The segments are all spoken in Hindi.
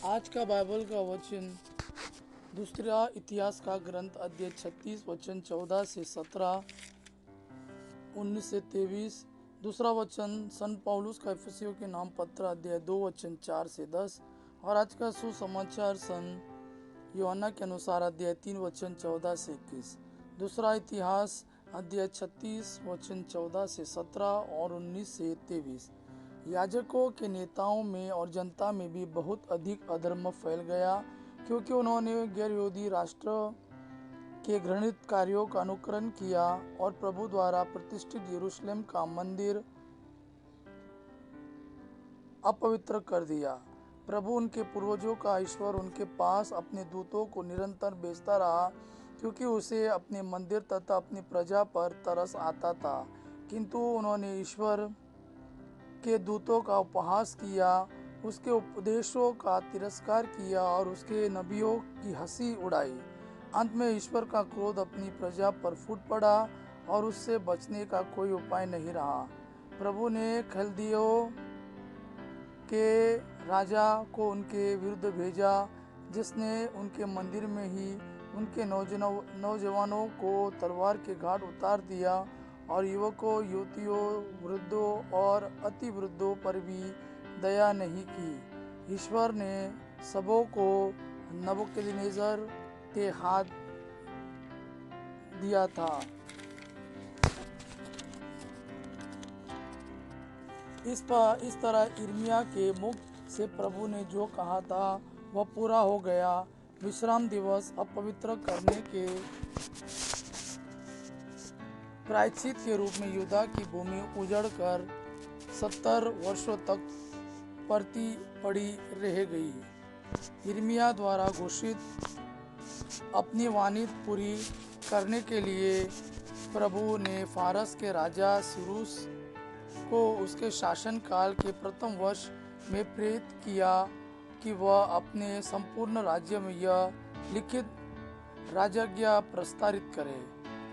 आज का बाइबल का वचन दूसरा इतिहास का ग्रंथ अध्याय 36 वचन 14 से 17, 19 से 23। दूसरा वचन सन पौलुस का इफिसियों के नाम पत्र अध्याय 2 वचन 4 से 10। और आज का सुसमाचार सन यूहन्ना के अनुसार अध्याय 3 वचन 14 से 21। दूसरा इतिहास अध्याय 36 वचन 14 से 17 और 19 से 23। याजकों के नेताओं में और जनता में भी बहुत अधिक अधर्म फैल गया, क्योंकि उन्होंने गैर यहूदी राष्ट्र के घृणित कार्यों का अनुकरण किया और प्रभु द्वारा प्रतिष्ठित यरूशलेम का मंदिर अपवित्र कर दिया। प्रभु उनके पूर्वजों का ईश्वर उनके पास अपने दूतों को निरंतर भेजता रहा, क्योंकि उसे अपने मंदिर तथा अपनी प्रजा पर तरस आता था। किंतु उन्होंने ईश्वर के दूतों का उपहास किया, उसके उपदेशों का तिरस्कार किया और उसके नबियों की हंसी उड़ाई। अंत में ईश्वर का क्रोध अपनी प्रजा पर फूट पड़ा और उससे बचने का कोई उपाय नहीं रहा। प्रभु ने खलदियों के राजा को उनके विरुद्ध भेजा, जिसने उनके मंदिर में ही उनके नौजवानों को तलवार के घाट उतार दिया और युवकों, युवतियों, वृद्धों और अति वृद्धों पर भी दया नहीं की। ईश्वर ने सबों को नबूकदनेस्सर के हाथ दिया था। इस तरह यिर्मयाह के मुख से प्रभु ने जो कहा था वह पूरा हो गया। विश्राम दिवस अपवित्र करने के प्रायश्चित के रूप में यहूदा की भूमि उजड़कर 70 वर्षों तक पड़ती पड़ी रह गई। यिर्मयाह द्वारा घोषित अपनी वाणी पूरी करने के लिए प्रभु ने फारस के राजा सिरूस को उसके शासनकाल के प्रथम वर्ष में प्रेरित किया कि वह अपने संपूर्ण राज्य में यह लिखित राजज्ञा प्रस्तारित करे।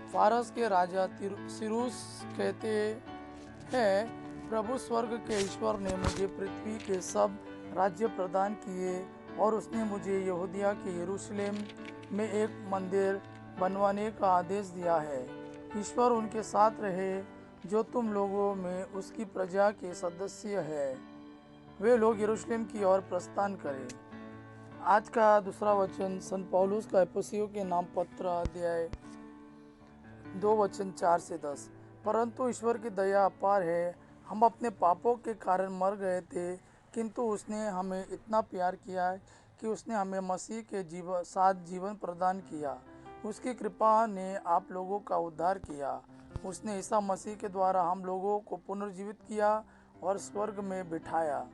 फारस के राजा सिरूस कहते हैं, प्रभु स्वर्ग के ईश्वर ने मुझे पृथ्वी के सब राज्य प्रदान किए और उसने मुझे यहूदिया के यरूशलेम में एक मंदिर बनवाने का आदेश दिया है। ईश्वर उनके साथ रहे जो तुम लोगों में उसकी प्रजा के सदस्य है। वे लोग यरूशलेम की ओर प्रस्थान करें। आज का दूसरा वचन सन पौलुस का इफिसियों के नाम पत्र अध्याय 2 वचन 4 से 10। परंतु ईश्वर की दया अपार है। हम अपने पापों के कारण मर गए थे, किंतु उसने हमें इतना प्यार किया कि उसने हमें मसीह के साथ जीवन प्रदान किया। उसकी कृपा ने आप लोगों का उद्धार किया। उसने ईसा मसीह के द्वारा हम लोगों को पुनर्जीवित किया और स्वर्ग में बिठाया।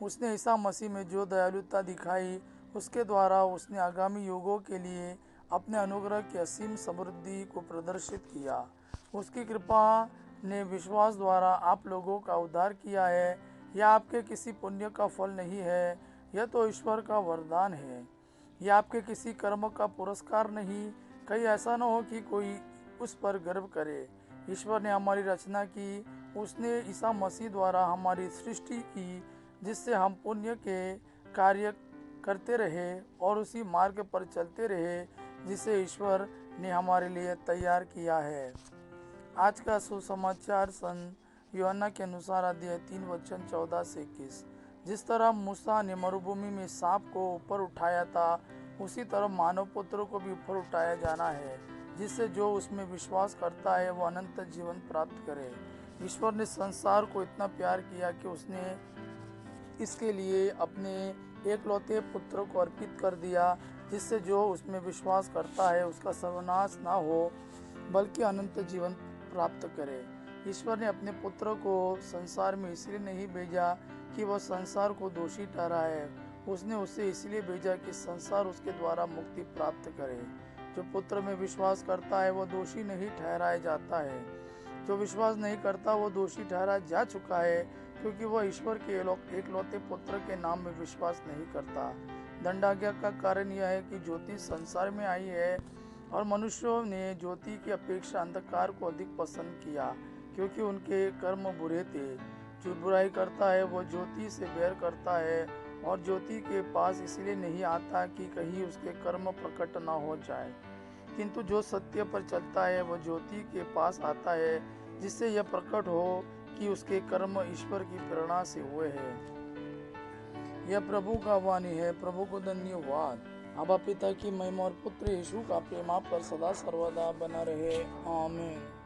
उसने ईसा मसीह में जो दयालुता दिखाई, उसके द्वारा उसने आगामी युगों के लिए अपने अनुग्रह की असीम समृद्धि को प्रदर्शित किया। उसकी कृपा ने विश्वास द्वारा आप लोगों का उद्धार किया है। यह आपके किसी पुण्य का फल नहीं है, यह तो ईश्वर का वरदान है। यह आपके किसी कर्म का पुरस्कार नहीं, कहीं ऐसा न हो कि कोई उस पर गर्व करे। ईश्वर ने हमारी रचना की, उसने ईसा मसीह द्वारा हमारी सृष्टि की, जिससे हम पुण्य के कार्य करते रहे और उसी मार्ग पर चलते रहे जिसे ईश्वर ने हमारे लिए तैयार किया है। आज का सुसमाचार सन यूहन्ना के अनुसार अध्याय 3 वचन 14 से 21। जिस तरह मूसा ने मरुभूमि में सांप को ऊपर उठाया था, उसी तरह मानव पुत्र को भी ऊपर उठाया जाना है, जिससे जो उसमें विश्वास करता है वो अनंत जीवन प्राप्त करे। ईश्वर ने संसार को इतना प्यार किया कि उसने इसके लिए अपने एकलौते पुत्र को अर्पित कर दिया, जिससे जो उसमें विश्वास करता है उसका सर्वनाश ना हो बल्कि अनंत जीवन प्राप्त करे। ईश्वर ने अपने पुत्र को संसार में इसलिए नहीं भेजा कि वह संसार को दोषी ठहराए, उसने उसे इसलिए भेजा कि संसार उसके द्वारा मुक्ति प्राप्त करे। जो पुत्र में विश्वास करता है वह दोषी नहीं ठहराया जाता है, जो विश्वास नहीं करता वो दोषी ठहराया जा चुका है, क्योंकि वह ईश्वर के एकलौते पुत्र के नाम में विश्वास नहीं करता। दंडाज्ञा का कारण यह है कि ज्योति संसार में आई है और मनुष्यों ने ज्योति की अपेक्षा अंधकार को अधिक पसंद किया, क्योंकि उनके कर्म बुरे थे। जो बुराई करता है वह ज्योति से बैर करता है और ज्योति के पास इसलिए नहीं आता कि कहीं उसके कर्म प्रकट न हो जाए, किंतु जो सत्य पर चलता है वह ज्योति के पास आता है, जिससे यह प्रकट हो कि उसके कर्म ईश्वर की प्रेरणा से हुए हैं। यह प्रभु का वाणी है। प्रभु को धन्यवाद। आबा पिता की महिमा और पुत्र यीशु का प्रेम आप पर सदा सर्वदा बना रहे। आमीन।